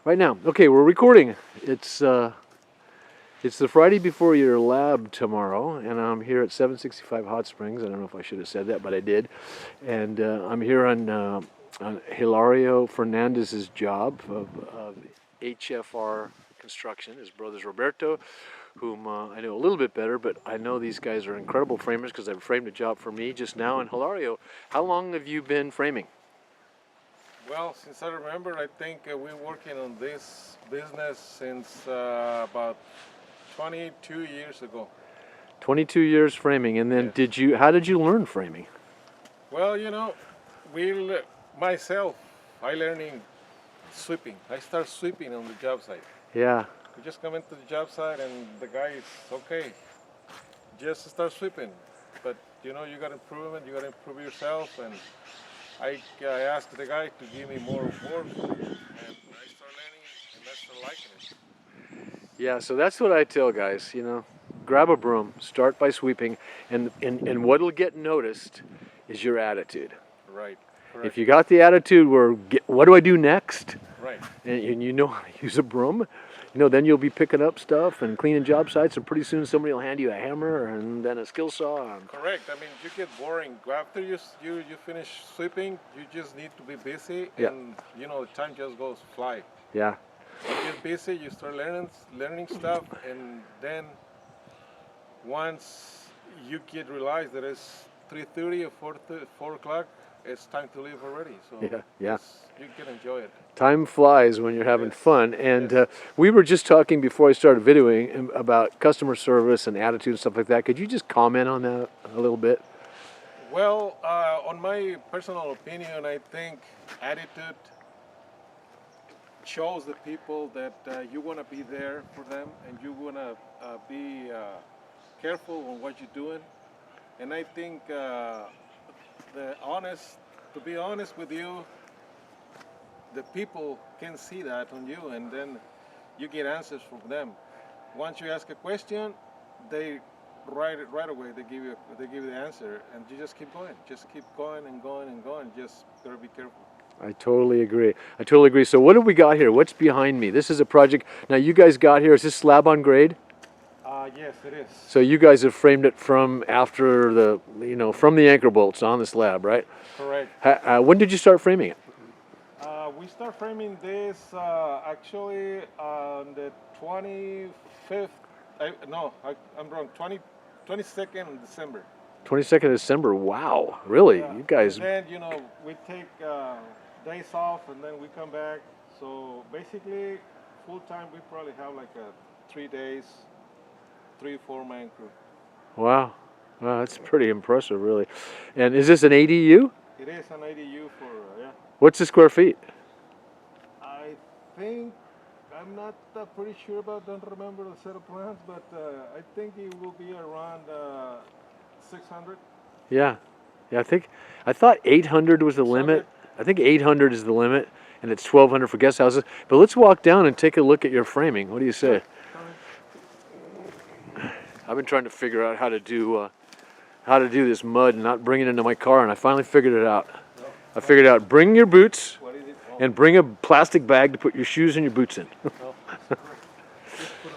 Right now. Okay, we're recording. It's the Friday before your lab tomorrow, and I'm here at 765 Hot Springs. I don't know if I should have said that, but I did. And I'm here on Hilario Fernandez's job of HFR Construction. His brother's Roberto, whom I know a little bit better, but I know these guys are incredible framers because they've framed a job for me just now. And Hilario, how long have you been framing? Well, since I remember, I think we're working on this business since about 22 years ago. 22 years framing, and then Yes. how did you learn framing? Well, myself, I learning sweeping. I start sweeping on the job site. Yeah, We just come into the job site and the guy is okay. Just start sweeping, but you got improvement. You got to improve yourself, and I asked the guy to give me more work, and I start learning, and I start liking it. yeah, so that's what I tell guys, grab a broom, start by sweeping, and what'll get noticed is your attitude. Right. Correct. If you got the attitude where, what do I do next? Right. And you know how to use a broom, then you'll be picking up stuff and cleaning job sites, and pretty soon somebody will hand you a hammer and then a skill saw. Correct. I mean, you get boring. After you finish sweeping, you just need to be busy, Yeah. and the time just goes fly. Yeah. You get busy, you start learning stuff, and then once you realize that it's 3:30 or 4 o'clock, it's time to leave already. So Yeah. you can enjoy it. Time flies when you're having Yes. fun. And Yes. we were just talking before I started videoing about customer service and attitude and stuff like that. Could you just comment on that a little bit? Well, on my personal opinion, I think attitude shows the people that you want to be there for them, and you want to be careful on what you're doing. And I think to be honest with you, the people can see that on you, and then you get answers from them. Once you ask a question, they right away they give you the answer, and you just keep going. Just keep going and going and going. Just gotta be careful. I totally agree. So what have we got here? What's behind me? This is a project. Now you guys got here, is this slab on grade? Yes, it is. So you guys have framed it from after from the anchor bolts on the slab, right? Correct. When did you start framing it? We start framing this actually on the 25th. I'm wrong. 22nd of December. 22nd of December. Wow, really? Yeah. You guys. And then we take days off, and then we come back. So basically, full time we probably have like 3 days, 3-4 man crew. Wow, that's pretty impressive, really. And is this an ADU? It is an ADU for yeah. What's the square feet? I think I'm not pretty sure about. Don't remember the set of plans, but I think it will be around 600. Yeah, I thought 800 was the limit. I think 800 is the limit, and it's 1,200 for guest houses. But let's walk down and take a look at your framing. What do you say? I've been trying to figure out how to do this mud and not bring it into my car, and I finally figured it out. I figured out, bring your boots What is it? and bring a plastic bag to put your shoes and your boots in. Just put on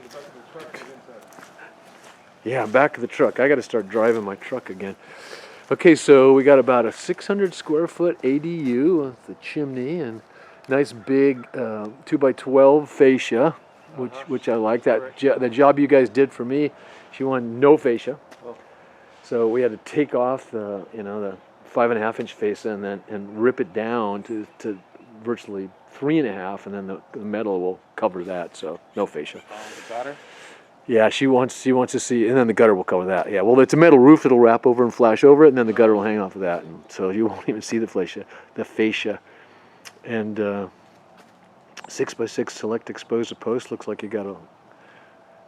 the back of the truck and inside. Yeah, back of the truck. I got to start driving my truck again. Okay, so we got about a 600 square foot ADU with the chimney and nice big 2x12 fascia, which I like. The job you guys did for me, she wanted no fascia. Oh. So we had to take off the 5.5-inch fascia and rip it down to virtually 3.5, and then the metal will cover that. So no fascia. The gutter? Yeah, she wants to see, and then the gutter will cover that. Yeah, well, it's a metal roof that'll wrap over and flash over it, and then the gutter will hang off of that, and so you won't even see the fascia. And 6x6 select exposed post. Looks like you got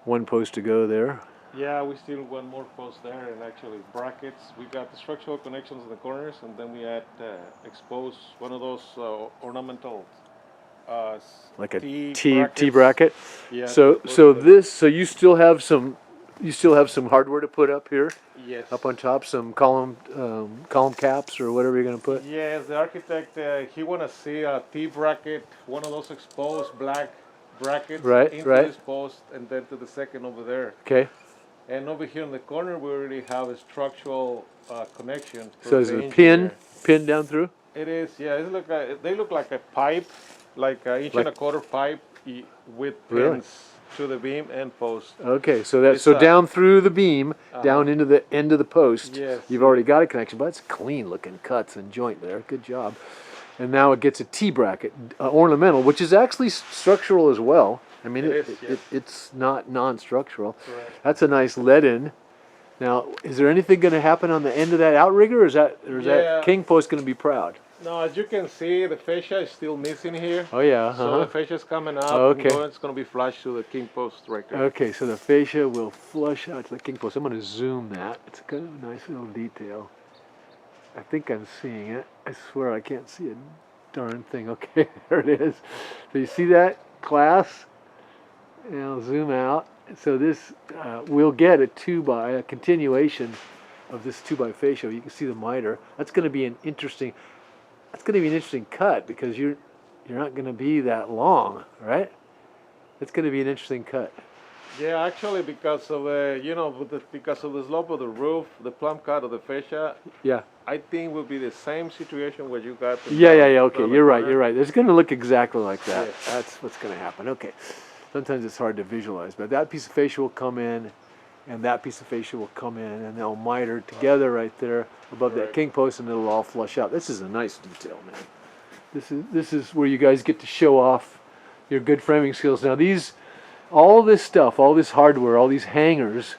one post to go there. Yeah, we still want more posts there, and actually brackets. We got the structural connections in the corners, and then we add exposed one of those ornamental Like a T T brackets. bracket. Yeah. So you still have some you still have some hardware to put up here, Yes. up on top, some column caps or whatever you're going to put. Yes, the architect, he want to see a T-bracket, one of those exposed black brackets Right, into right. this post and then to the second over there. Okay. And over here in the corner, we already have a structural connection. For So is the it a engineer. pin down through? It is, yeah. They look like a pipe, like an inch and a quarter pipe with Really? pins to the beam and post. Okay, so It's down through the beam, down into the end of the post. Yes. You've already got a connection, but it's clean looking cuts and joint there. Good job. And now it gets a T bracket, ornamental, which is actually structural as well. I mean, It is, yes. it's not non-structural. Correct. That's a nice lead in. Now, is there anything going to happen on the end of that outrigger, or is that Yeah. king post going to be proud? Now, as you can see, the fascia is still missing here. Oh yeah. So the fascia is coming up. Oh, okay. And it's going to be flushed to the king post right there. Okay, so the fascia will flush out to the king post. I'm going to zoom that. It's kind of a nice little detail. I think I'm seeing it. I swear I can't see a darn thing. Okay, there it is. So you see that, class? And I'll zoom out. So this, we'll get a continuation of this 2x fascia. You can see the miter. That's going to be an interesting. That's going to be an interesting cut because you're not going to be that long, right? It's going to be an interesting cut. Yeah, actually, because of because of the slope of the roof, the plumb cut of the fascia, Yeah. I think will be the same situation where you got. Yeah. Okay, from the you're right. corner. You're right. It's going to look exactly like that. Yes. That's what's going to happen. Okay. Sometimes it's hard to visualize, but that piece of fascia will come in, and that piece of fascia will come in, and they'll miter together right there above that Right. king post, and it'll all flush out. This is a nice detail, man. This is where you guys get to show off your good framing skills. Now all this stuff, all this hardware, all these hangers,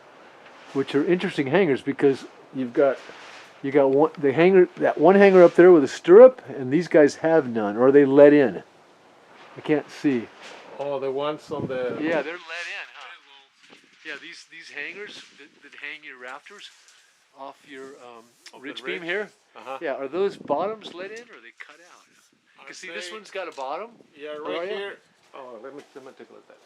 which are interesting hangers because you got one hanger up there with a stirrup, and these guys have none, or are they let in? I can't see. Oh, the ones on the. Yeah, they're let in, huh? Yeah, these hangers that hang your rafters off your ridge beam ridge? here. Uh-huh. Yeah, are those bottoms let in or are they cut out? You I can see this think- one's got a bottom. Yeah, Oh, right yeah? here. Oh, let me take a look at that.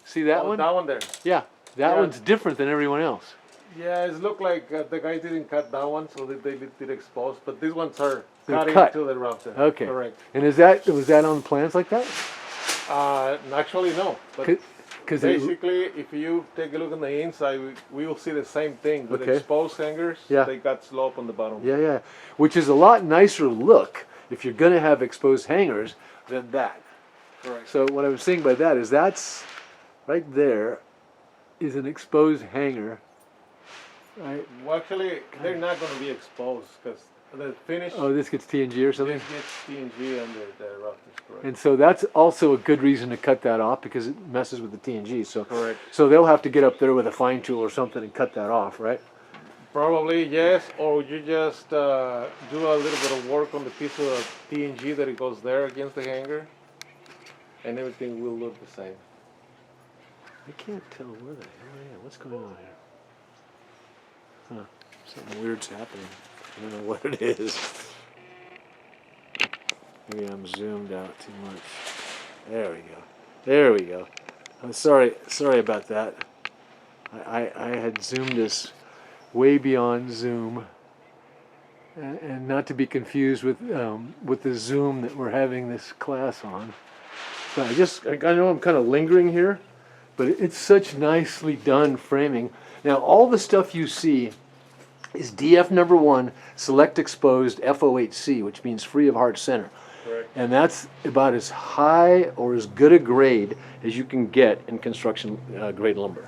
See that Oh, one? that one there. Yeah, that Yeah. one's different than everyone else. Yeah, it looked like the guy didn't cut that one, so they did expose. But these ones are They're cut cut. into the rafter. Okay. Correct. And was that on the plans like that? Actually, no. But Because basically, if you take a look on the inside, we will see the same thing with Okay. exposed hangers. Yeah. They got slope on the bottom. yeah, which is a lot nicer look if you're going to have exposed hangers than that. Correct. So what I was saying by that is that's right there is an exposed hanger, right? Well, actually, they're not going to be exposed because the finish Oh, this gets TNG or something. this gets TNG under the rafters. Correct. And so that's also a good reason to cut that off because it messes with the TNG. So, Correct. so they'll have to get up there with a fine tool or something and cut that off, right? Probably yes, or you just do a little bit of work on the piece of TNG that it goes there against the hanger, and everything will look the same. I can't tell where the hell I am. What's going on here? Huh. Something weird's happening. I don't know what it is. Maybe I'm zoomed out too much. There we go. There we go. I'm sorry about that. I had zoomed this way beyond zoom, and not to be confused with the Zoom that we're having this class on. But I know I'm kind of lingering here, but it's such nicely done framing. Now all the stuff you see is DF number 1, select exposed FOHC, which means free of heart center. Correct. And that's about as high or as good a grade as you can get in construction grade lumber.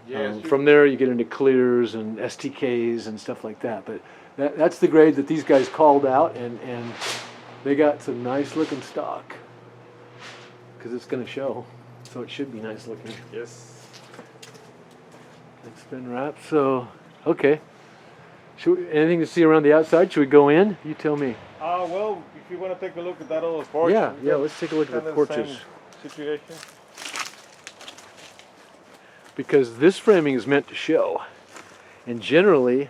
Yes. From there you get into clears and STKs and stuff like that. But that's the grade that these guys called out, and they got some nice looking stock because it's going to show. So it should be nice looking. Yes. It's been wrapped, so okay. Anything to see around the outside? Should we go in? You tell me. Well, if you want to take a look at that other porch. Yeah, let's take a look at the kind of porches. same situation. Because this framing is meant to show. And generally,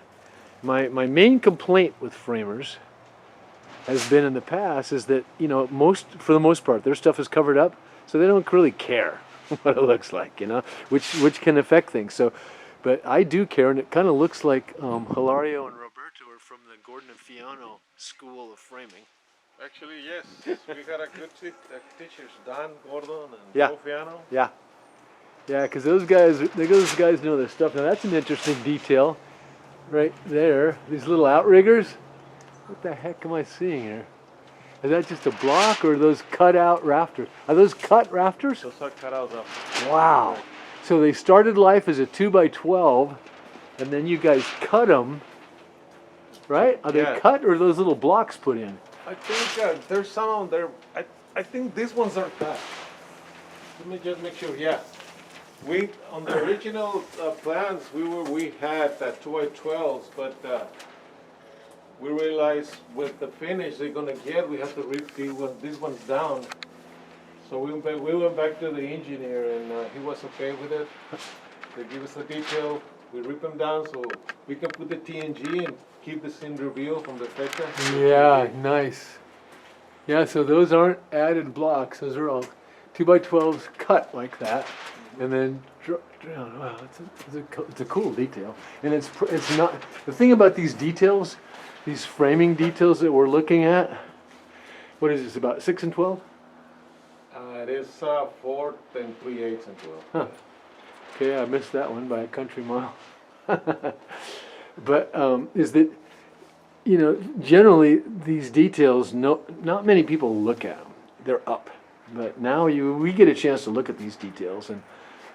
my main complaint with framers has been in the past is that, for the most part, their stuff is covered up, so they don't really care. what it looks like, you know, which can affect things. So, but I do care, and it kind of looks like Hilario and Roberto are from the Gordon and Fiano School of Framing. Actually, yes. We got a good teachers, Don, Gordon, and Yeah. Joe Fiano. Yeah, yeah, because those guys know their stuff. Now that's an interesting detail, right there. These little outriggers. What the heck am I seeing here? Is that just a block, or are those cut out rafters? Are those cut rafters? Those are cut out of. Wow. So they started life as a 2x12, and then you guys cut them, right? Are they Yeah. cut, or are those little blocks put in? I think there's some on there. I think these ones are cut. Let me just make sure. Yeah. We on the original plans we had 2x12s, but we realized with the finish they're gonna get, we have to rip these ones down. So we went back to the engineer, and he was okay with it. They give us the detail. We rip them down so we can put the TNG and keep the scene reveal from the fecha. Yeah, nice. Yeah, so those aren't added blocks. Those are all 2x12s cut like that, and then wow, it's a cool detail. And it's not the thing about these details, these framing details that we're looking at. What is this, about 6 and 12? It is 4 and 3/8 and 12. Huh. Okay, I missed that one by a country mile. But is that, you know, generally these details, not many people look at them. They're up. But now we get a chance to look at these details, and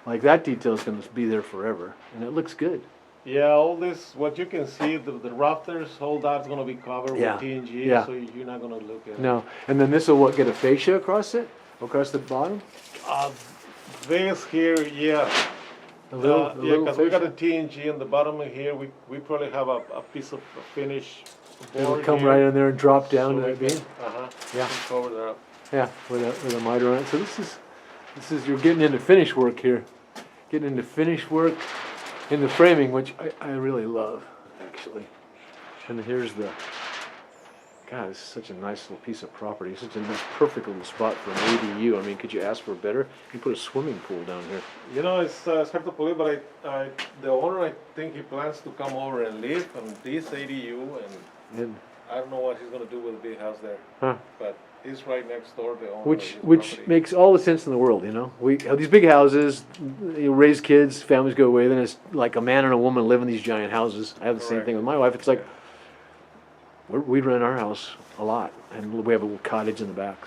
like that detail is going to be there forever, and it looks good. Yeah, all this, what you can see, the rafters, all that's going to be covered Yeah, with TNG, yeah. so you're not going to look at it. No, and then this will get a fascia across it, across the bottom. This here, yeah. A little, Yeah, because we got a fascia? TNG in the bottom of here. We probably have a piece of finish It'll board come here, right in there and drop down so to we that can- beam. Yeah. Cover that up. Yeah, with a miter on it. So this is you're getting into finish work here, getting into finish work in the framing, which I really love actually. And here's the, God, this is such a nice little piece of property. Such a nice, perfect little spot for an ADU. I mean, could you ask for better? You put a swimming pool down here. You know, it's hard to believe, but the owner, I think he plans to come over and live on this ADU, And I don't know what he's going to do with the big house there. huh. But he's right next door, the owner of Which this which property. makes all the sense in the world, you know. We have these big houses, you raise kids, families go away. Then it's like a man and a woman live in these giant houses. I have the same Correct. thing with my wife. It's like we rent our house a lot, and we have a little cottage in the back.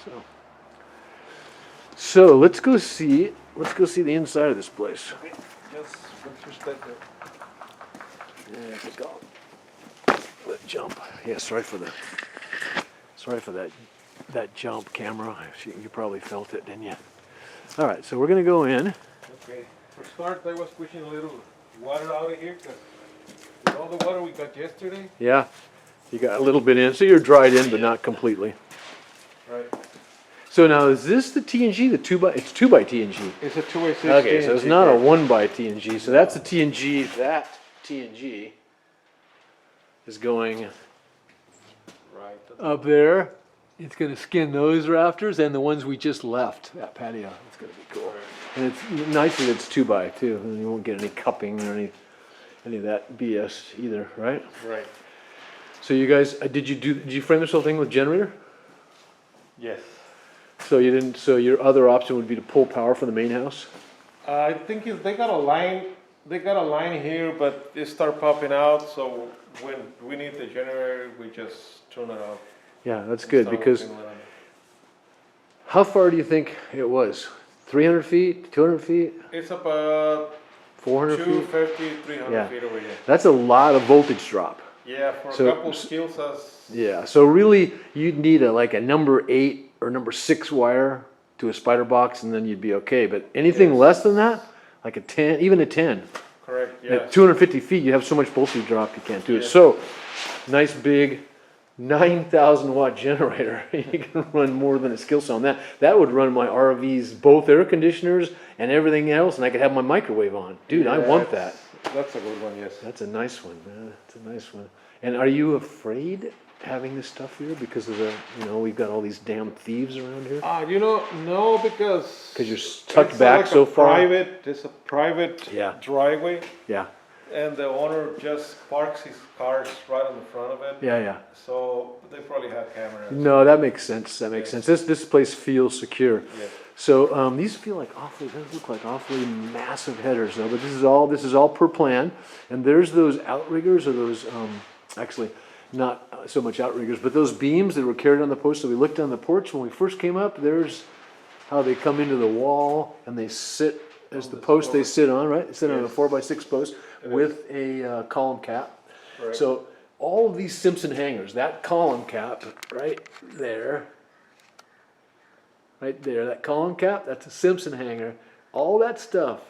So let's go see the inside of this place. Just with respect to Yeah, let's go. Let jump. Yeah, sorry for that jump, camera. You probably felt it, didn't you? All right, so we're gonna go in. Okay. For start, I was pushing a little water out of here because with all the water we got yesterday. Yeah, you got a little bit in, so you're dried in, but not completely. Right. So now, is this the TNG? It's 2x TNG. It's a 2x6. Okay, so it's not a 1x TNG. So that's the TNG. That TNG is going Right. up there. It's going to skin those rafters and the ones we just left. That patio. It's going to be cool. And it's nice that it's 2x too, and you won't get any cupping or any of that BS either, right? Right. So you guys, did you frame this whole thing with generator? Yes. So you didn't. So your other option would be to pull power from the main house. I think they got a line. They got a line here, but it start popping out. So when we need the generator, we just turn it off. Yeah, that's good Start because working with it. how far do you think it was? 300 feet, 200 feet, It's about 400 feet? 250, 300 Yeah. feet over here. That's a lot of voltage drop. Yeah, for So- a couple skills as Yeah, so really you'd need like a number 8 or number 6 wire to a spider box, and then you'd be okay. But anything Yes. less than that, like a 10, even a 10, correct. at Yeah. 250 feet, you have so much voltage drop you can't do it. Yeah. So, nice big 9,000 watt generator. You can run more than a skill cell on that. That would run my RVs, both air conditioners and everything else, and I could have my microwave on. Dude, I want that. That's a good one. Yes. That's a nice one, man. That's a nice one. And are you afraid having this stuff here because of the, we've got all these damn thieves around here? No, because Because you're tucked it's back like so a far? it's a private Yeah. driveway, Yeah, and the owner just parks his cars right on the front of it. yeah. So they probably have cameras. No, that makes sense, that makes Yes. sense. This place feels secure. Yes. So, these feel like those look like awfully massive headers though, but this is all per plan. And there's those outriggers or those, actually, not so much outriggers, but those beams that were carried on the post. So we looked on the porch when we first came up, there's how they come into the wall and they sit, as the post they sit on, right? They sit on a Yes. 4x6 post with a column cap. Correct. So all of these Simpson hangers, that column cap right there, that column cap, that's a Simpson hanger. All that stuff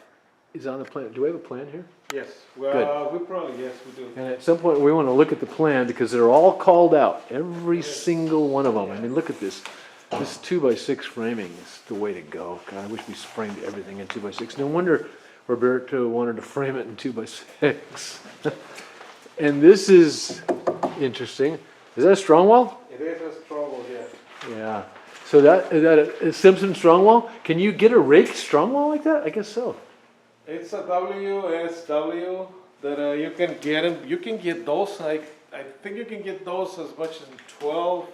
is on the plan. Do we have a plan here? Yes. Well, we probably, yes, we do. And at some point, we want to look at the plan because they're all called out, every single one of them. I mean, look at this. This 2x6 framing is the way to go. God, I wish we framed everything in 2x6. No wonder Roberto wanted to frame it in 2x6. And this is interesting. Is that a strong wall? It is a struggle, yeah. Yeah. So is that a Simpson strong wall? Can you get a rake strong wall like that? I guess so. It's a WSW that you can get them. You can get those. I think you can get those as much as 12